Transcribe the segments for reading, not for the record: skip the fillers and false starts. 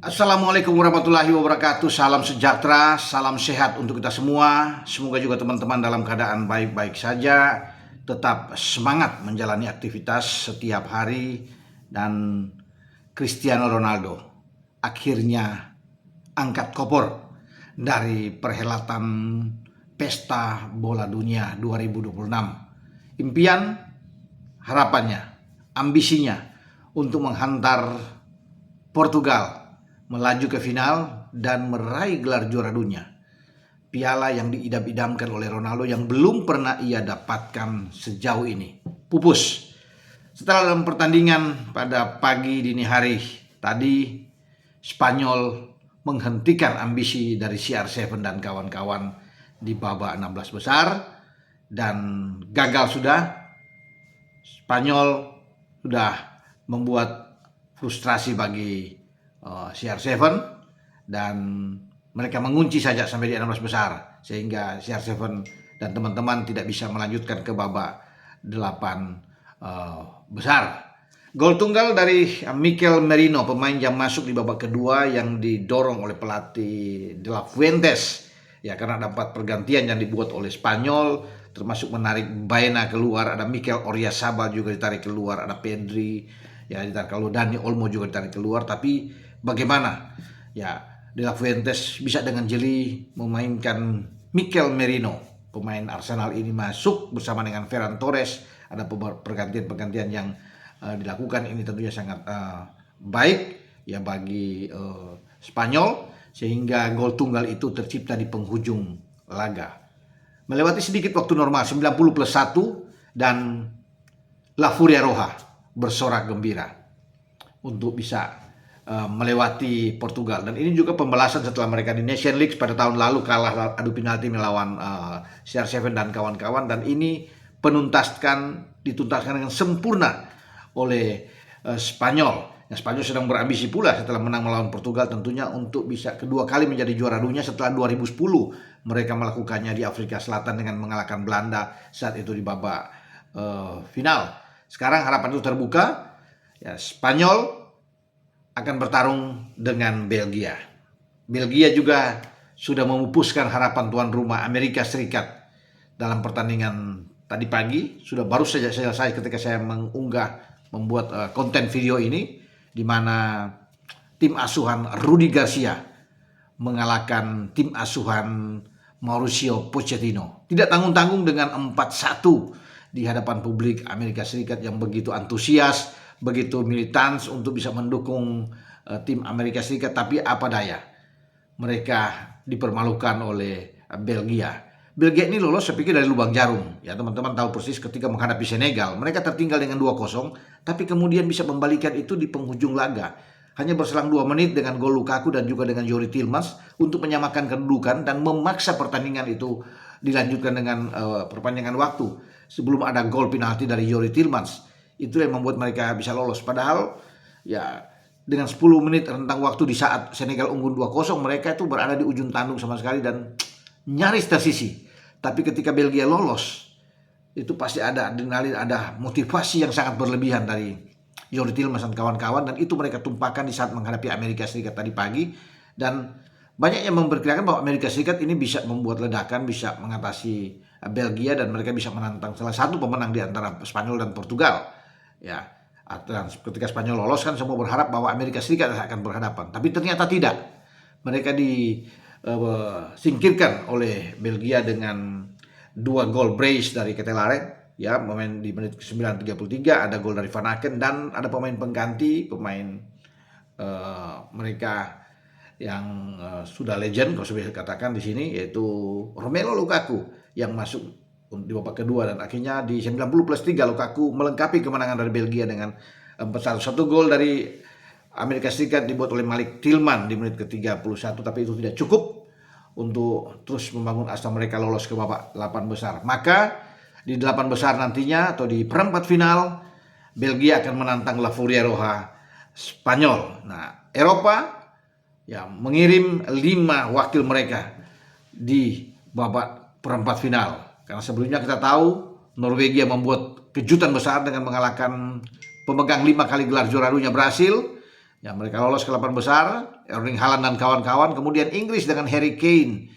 Assalamualaikum warahmatullahi wabarakatuh. Salam sejahtera, salam sehat untuk kita semua. Semoga juga teman-teman dalam keadaan baik-baik saja, tetap semangat menjalani aktivitas setiap hari. Dan Cristiano Ronaldo akhirnya angkat kopor dari perhelatan Pesta Bola Dunia 2026. Impian, harapannya, ambisinya untuk menghantar Portugal melaju ke final dan meraih gelar juara dunia. Piala yang diidam-idamkan oleh Ronaldo yang belum pernah ia dapatkan sejauh ini. Pupus. Setelah dalam pertandingan pada pagi dini hari tadi, Spanyol menghentikan ambisi dari CR7 dan kawan-kawan di babak 16 besar dan gagal sudah. Spanyol sudah membuat frustrasi bagi CR7 dan mereka mengunci saja sampai di 16 besar sehingga CR7 dan teman-teman tidak bisa melanjutkan ke babak 8 besar. Gol tunggal dari Mikel Merino, pemain yang masuk di babak kedua yang didorong oleh pelatih De La Fuentes ya, karena dapat pergantian yang dibuat oleh Spanyol, termasuk menarik Baena keluar, ada Mikel Oyarzabal juga ditarik keluar, ada Pedri ya ditarik keluar, Dani Olmo juga ditarik keluar. Tapi bagaimana ya De La Fuentes bisa dengan jeli memainkan Mikel Merino, pemain Arsenal ini masuk bersama dengan Ferran Torres. Ada pergantian-pergantian yang dilakukan, ini tentunya sangat baik ya bagi Spanyol, sehingga gol tunggal itu tercipta di penghujung laga. Melewati sedikit waktu normal 90+1 dan La Furia Roja bersorak gembira untuk bisa melewati Portugal. Dan ini juga pembalasan setelah mereka di Nation League pada tahun lalu kalah adu penalti melawan CR7 dan kawan-kawan, dan ini dituntaskan dengan sempurna oleh Spanyol. Spanyol sedang berambisi pula setelah menang melawan Portugal tentunya untuk bisa kedua kali menjadi juara dunia setelah 2010 mereka melakukannya di Afrika Selatan dengan mengalahkan Belanda saat itu di babak final. Sekarang harapan itu terbuka ya, Spanyol akan bertarung dengan Belgia. Belgia juga sudah memupuskan harapan tuan rumah Amerika Serikat dalam pertandingan tadi pagi. Baru saja selesai ketika saya membuat konten video ini, di mana tim asuhan Rudi Garcia mengalahkan tim asuhan Mauricio Pochettino. Tidak tanggung-tanggung dengan 4-1 di hadapan publik Amerika Serikat yang begitu antusias, begitu militans untuk bisa mendukung tim Amerika Serikat. Tapi apa daya, mereka dipermalukan oleh Belgia. Belgia ini lolos saya pikir dari lubang jarum. Ya, teman-teman tahu persis ketika menghadapi Senegal, mereka tertinggal dengan 2-0, tapi kemudian bisa membalikan itu di penghujung laga. Hanya berselang 2 menit dengan gol Lukaku dan juga dengan Youri Tielemans untuk menyamakan kedudukan dan memaksa pertandingan itu dilanjutkan dengan perpanjangan waktu sebelum ada gol penalti dari Youri Tielemans. Itu yang membuat mereka bisa lolos. Padahal ya dengan 10 menit rentang waktu di saat Senegal unggul 2-0, mereka itu berada di ujung tanduk sama sekali dan nyaris tersisih. Tapi ketika Belgia lolos, itu pasti ada adrenalin, ada motivasi yang sangat berlebihan dari Youri Tielemans dan kawan-kawan, dan itu mereka tumpahkan di saat menghadapi Amerika Serikat tadi pagi. Dan banyak yang memperkirakan bahwa Amerika Serikat ini bisa membuat ledakan, bisa mengatasi Belgia, dan mereka bisa menantang salah satu pemenang di antara Spanyol dan Portugal. Ya, ketika Spanyol lolos kan semua berharap bahwa Amerika Serikat akan berhadapan, tapi ternyata tidak. Mereka disingkirkan oleh Belgia dengan 2 gol brace dari Ketelare ya, pemain di menit ke-9:33 ada gol dari Van Aken, dan ada pemain pengganti, pemain mereka yang sudah legend kalau saya katakan di sini, yaitu Romelu Lukaku yang masuk di babak kedua, dan akhirnya di 90+3 Lukaku melengkapi kemenangan dari Belgia dengan 4-1. Satu gol dari Amerika Serikat dibuat oleh Malik Tillman di menit ke-31, tapi itu tidak cukup untuk terus membangun asa mereka lolos ke babak 8 besar. Maka di 8 besar nantinya atau di perempat final, Belgia akan menantang La Furia Roja Spanyol. Nah, Eropa ya mengirim 5 wakil mereka di babak perempat final. Karena sebelumnya kita tahu Norwegia membuat kejutan besar dengan mengalahkan pemegang 5 kali gelar juara dunia Brasil. Ya, mereka lolos ke 8 besar, Erling Haaland dan kawan-kawan. Kemudian Inggris dengan Harry Kane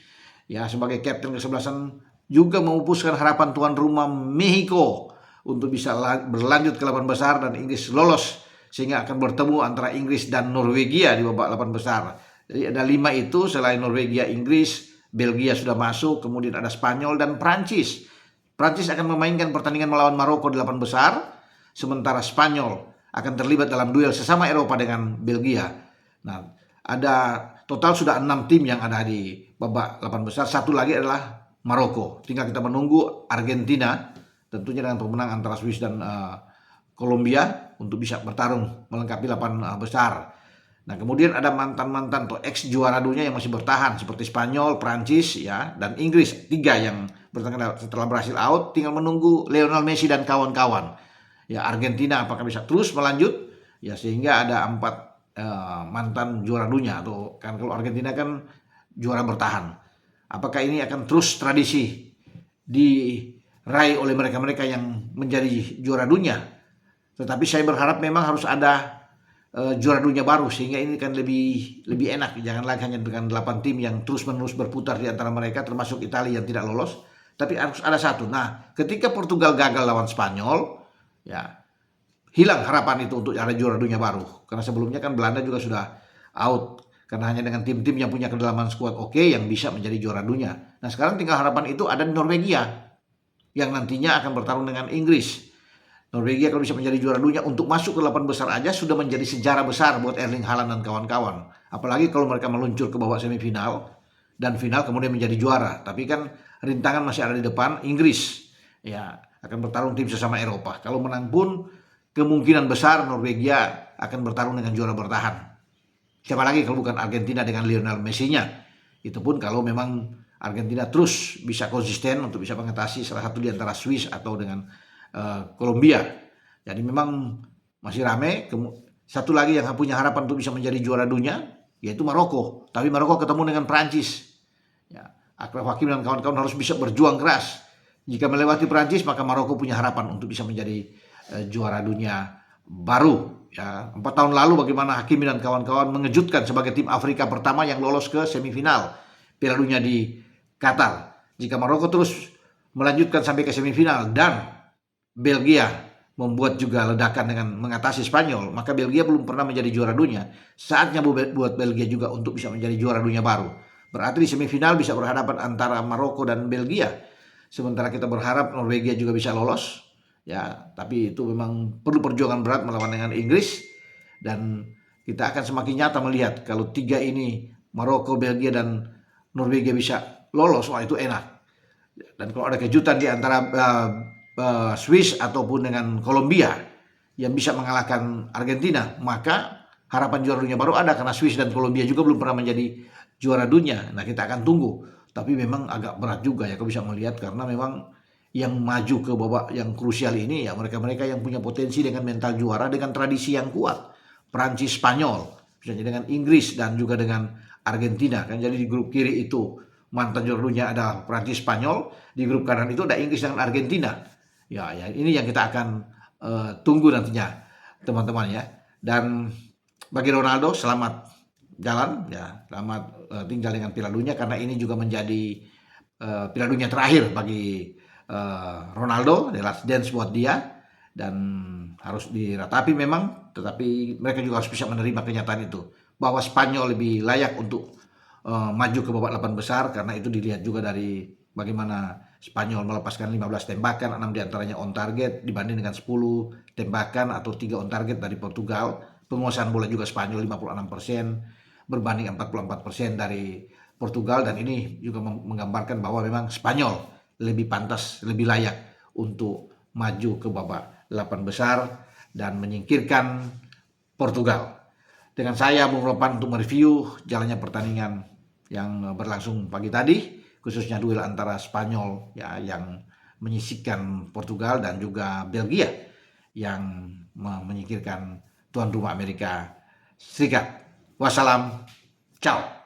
ya sebagai kapten kesebelasan juga memupuskan harapan tuan rumah Meksiko untuk bisa berlanjut ke 8 besar, dan Inggris lolos sehingga akan bertemu antara Inggris dan Norwegia di babak 8 besar. Jadi ada 5 itu, selain Norwegia, Inggris, Belgia sudah masuk, kemudian ada Spanyol dan Prancis. Prancis akan memainkan pertandingan melawan Maroko di 8 besar, sementara Spanyol akan terlibat dalam duel sesama Eropa dengan Belgia. Nah, ada total sudah 6 tim yang ada di babak 8 besar. Satu lagi adalah Maroko. Tinggal kita menunggu Argentina, tentunya dengan pemenang antara Swiss dan Kolombia untuk bisa bertarung melengkapi 8 besar. Nah, kemudian ada mantan-mantan atau ex juara dunia yang masih bertahan seperti Spanyol, Prancis ya, dan Inggris. 3 yang bertengah setelah berhasil out, tinggal menunggu Lionel Messi dan kawan-kawan. Ya, Argentina apakah bisa terus melanjut ya, sehingga ada 4 mantan juara dunia, atau kan kalau Argentina kan juara bertahan. Apakah ini akan terus tradisi diraih oleh mereka-mereka yang menjadi juara dunia? Tetapi saya berharap memang harus ada juara dunia baru, sehingga ini kan lebih enak. Jangan lagi hanya dengan 8 tim yang terus-menerus berputar di antara mereka, termasuk Italia yang tidak lolos, tapi harus ada satu. Nah, ketika Portugal gagal lawan Spanyol, ya hilang harapan itu untuk ada juara dunia baru, karena sebelumnya kan Belanda juga sudah out karena hanya dengan tim-tim yang punya kedalaman skuad oke yang bisa menjadi juara dunia. Nah, sekarang tinggal harapan itu ada di Norwegia yang nantinya akan bertarung dengan Inggris. Norwegia kalau bisa menjadi juara dunia untuk masuk ke 8 besar aja sudah menjadi sejarah besar buat Erling Haaland dan kawan-kawan. Apalagi kalau mereka meluncur ke babak semifinal dan final kemudian menjadi juara. Tapi kan rintangan masih ada di depan. Inggris ya akan bertarung tim sesama Eropa. Kalau menang pun kemungkinan besar Norwegia akan bertarung dengan juara bertahan. Siapa lagi kalau bukan Argentina dengan Lionel Messi-nya. Itu pun kalau memang Argentina terus bisa konsisten untuk bisa mengatasi salah satu di antara Swiss atau dengan Kolombia. Jadi memang masih ramai. Satu lagi yang punya harapan untuk bisa menjadi juara dunia yaitu Maroko. Tapi Maroko ketemu dengan Prancis. Ya, Achraf Hakimi dan kawan-kawan harus bisa berjuang keras. Jika melewati Prancis, maka Maroko punya harapan untuk bisa menjadi juara dunia baru. Ya, 4 tahun lalu bagaimana Hakimi dan kawan-kawan mengejutkan sebagai tim Afrika pertama yang lolos ke semifinal Piala Dunia di Qatar. Jika Maroko terus melanjutkan sampai ke semifinal dan Belgia membuat juga ledakan dengan mengatasi Spanyol, maka Belgia belum pernah menjadi juara dunia. Saatnya buat Belgia juga untuk bisa menjadi juara dunia baru. Berarti di semifinal bisa berhadapan antara Maroko dan Belgia. Sementara kita berharap Norwegia juga bisa lolos. Ya, tapi itu memang perlu perjuangan berat melawan dengan Inggris, dan kita akan semakin nyata melihat kalau 3 ini Maroko, Belgia dan Norwegia bisa lolos, wah itu enak. Dan kalau ada kejutan di antara Swiss ataupun dengan Kolombia yang bisa mengalahkan Argentina, maka harapan juara dunia baru ada, karena Swiss dan Kolombia juga belum pernah menjadi juara dunia. Nah, kita akan tunggu. Tapi memang agak berat juga ya kalau bisa melihat, karena memang yang maju ke babak yang krusial ini ya mereka-mereka yang punya potensi dengan mental juara, dengan tradisi yang kuat. Prancis, Spanyol, misalnya dengan Inggris dan juga dengan Argentina. Kan jadi di grup kiri itu mantan juara dunia ada Prancis, Spanyol, di grup kanan itu ada Inggris dan Argentina. Ya, ini yang kita akan tunggu nantinya, teman-teman ya. Dan bagi Ronaldo, selamat jalan ya, selamat tinggal dengan Piala Dunia, karena ini juga menjadi Piala Dunia terakhir bagi Ronaldo, the last dance buat dia, dan harus diratapi memang, tetapi mereka juga harus bisa menerima kenyataan itu bahwa Spanyol lebih layak untuk maju ke babak 8 besar, karena itu dilihat juga dari bagaimana Spanyol melepaskan 15 tembakan, 6 diantaranya on target dibanding dengan 10 tembakan atau 3 on target dari Portugal. Penguasaan bola juga Spanyol 56% berbanding 44% dari Portugal, dan ini juga menggambarkan bahwa memang Spanyol lebih pantas, lebih layak untuk maju ke babak 8 besar dan menyingkirkan Portugal. Dengan saya Bung Ropan untuk mereview jalannya pertandingan yang berlangsung pagi tadi, khususnya duel antara Spanyol ya yang menyisihkan Portugal dan juga Belgia yang menyingkirkan tuan rumah Amerika Serikat. Wassalam, ciao.